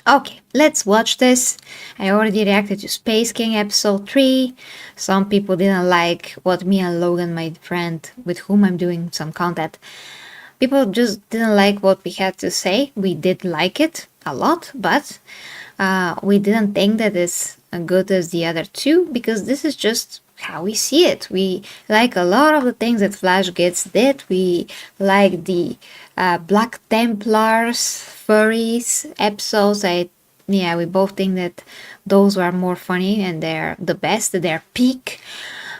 Okay, let's watch this. I already reacted to Space King episode 3. Some people didn't like what me and Logan, my friend with whom I'm doing some content, people just didn't like what we had to say. We did like it a lot, but we didn't think that it's as good as the other two because this is just how we see it. We like a lot of the things that Flash Gets did. We like the Black Templars, furries episodes. We both think that those were more funny and they're the best at their peak.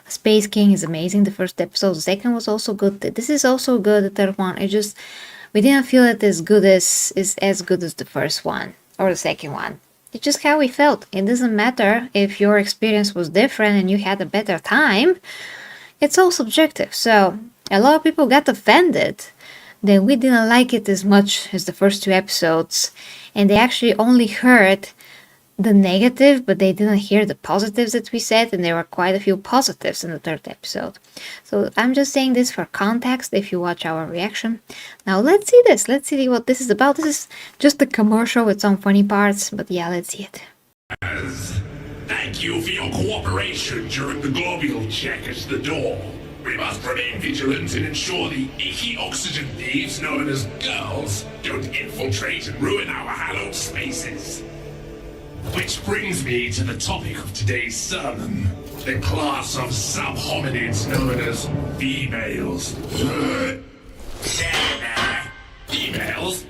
Space King is amazing. The first episode, the second was also good. This is also good. The third one, we didn't feel it as good as the first one or the second one. It's just how we felt. It doesn't matter if your experience was different and you had a better time. It's all subjective. So a lot of people got offended that we didn't like it as much as the first two episodes, and they actually only heard the negative, but they didn't hear the positives that we said, and there were quite a few positives in the third episode. So I'm just saying this for context if you watch our reaction. Now let's see this. Let's see what this is about. This is just a commercial with some funny parts, but yeah, let's see it. Thank you for your cooperation during the globule check at the door. We must remain vigilant and ensure the icky oxygen thieves known as girls don't infiltrate and ruin our hallowed spaces. Which brings me to the topic of today's sermon, the class of sub-hominids known as females. Females,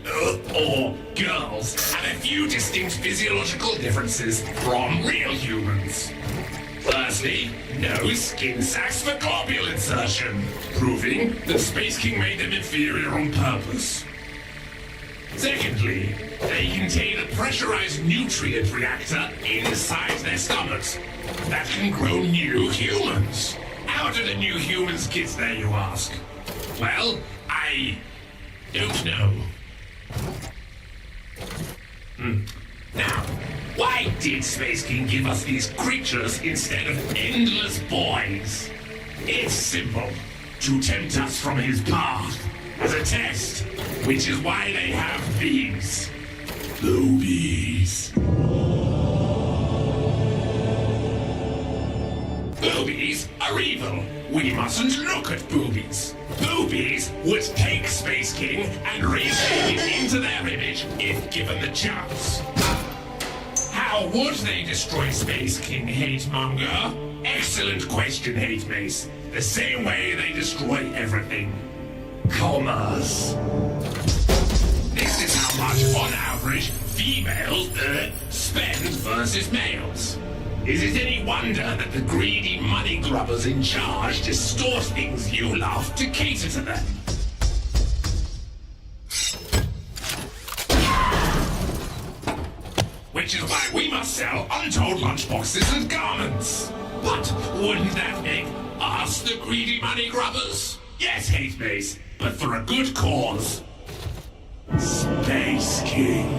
or girls, have a few distinct physiological differences from real humans. Firstly, no skin sacs for globule insertion, proving that Space King made them inferior on purpose. Secondly, they contain a pressurized nutrient reactor inside their stomachs that can grow new humans. How do the new humans get there, you ask? Well, I don't know. Now, why did Space King give us these creatures instead of endless boys? It's simple. To tempt us from his path. As a test, which is why they have these boobies. Boobies are evil. We mustn't look at boobies. Boobies would take Space King and reshape him into their image if given the chance. How would they destroy Space King, Hatemonger? Excellent question, Hate Mace. The same way they destroy everything. Commas. This is how much, on average, females spend versus males. Is it any wonder that the greedy money grubbers in charge distort things you love to cater to them? Which is why we must sell untold lunchboxes and garments. But wouldn't that make us the greedy money grubbers? Yes, Hate Base, but for a good cause. Space King.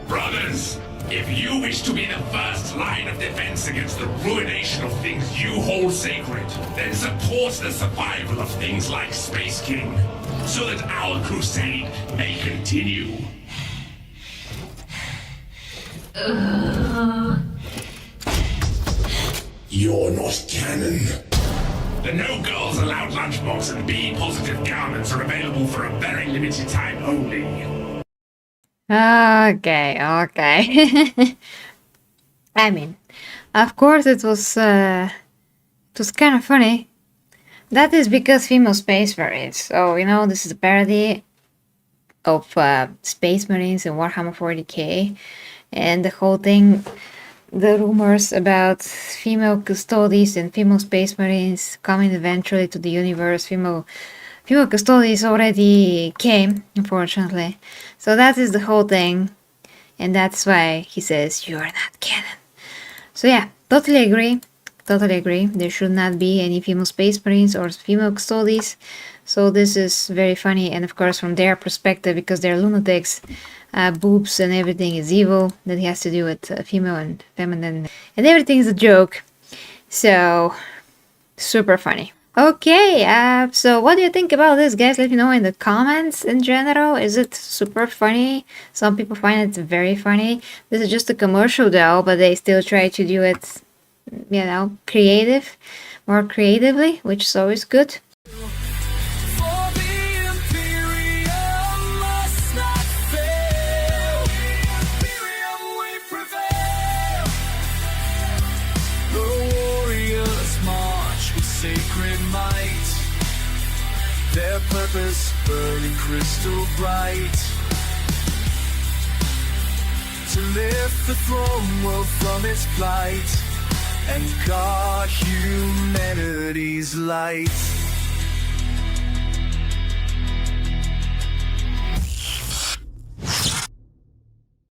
Brothers, if you wish to be the first line of defense against the ruination of things you hold sacred, then support the survival of things like Space King, so that our crusade may continue. You're not canon. The No Girls Allowed lunchbox and B positive garments are available for a very limited time only. Okay. I mean, of course it was kind of funny. That is because female space marines. So, this is a parody of space marines in Warhammer 40k. And the whole thing, the rumors about female custodies and female space marines coming eventually to the universe. Female custodies already came, unfortunately. So that is the whole thing. And that's why he says, you're not canon. So yeah, totally agree. There should not be any female space marines or female custodies. So this is very funny. And of course, from their perspective, because they're lunatics, boobs and everything is evil. That has to do with female and feminine. And everything is a joke. So, super funny. Okay, so what do you think about this, guys? Let me know in the comments in general. Is it super funny? Some people find it very funny. This is just a commercial though, but they still try to do it, more creatively, which is always good. For the imperium must not fail. Imperium we prevail. The warriors march with sacred might. Their purpose burning crystal bright. To lift the throne world from its plight and guard humanity's light.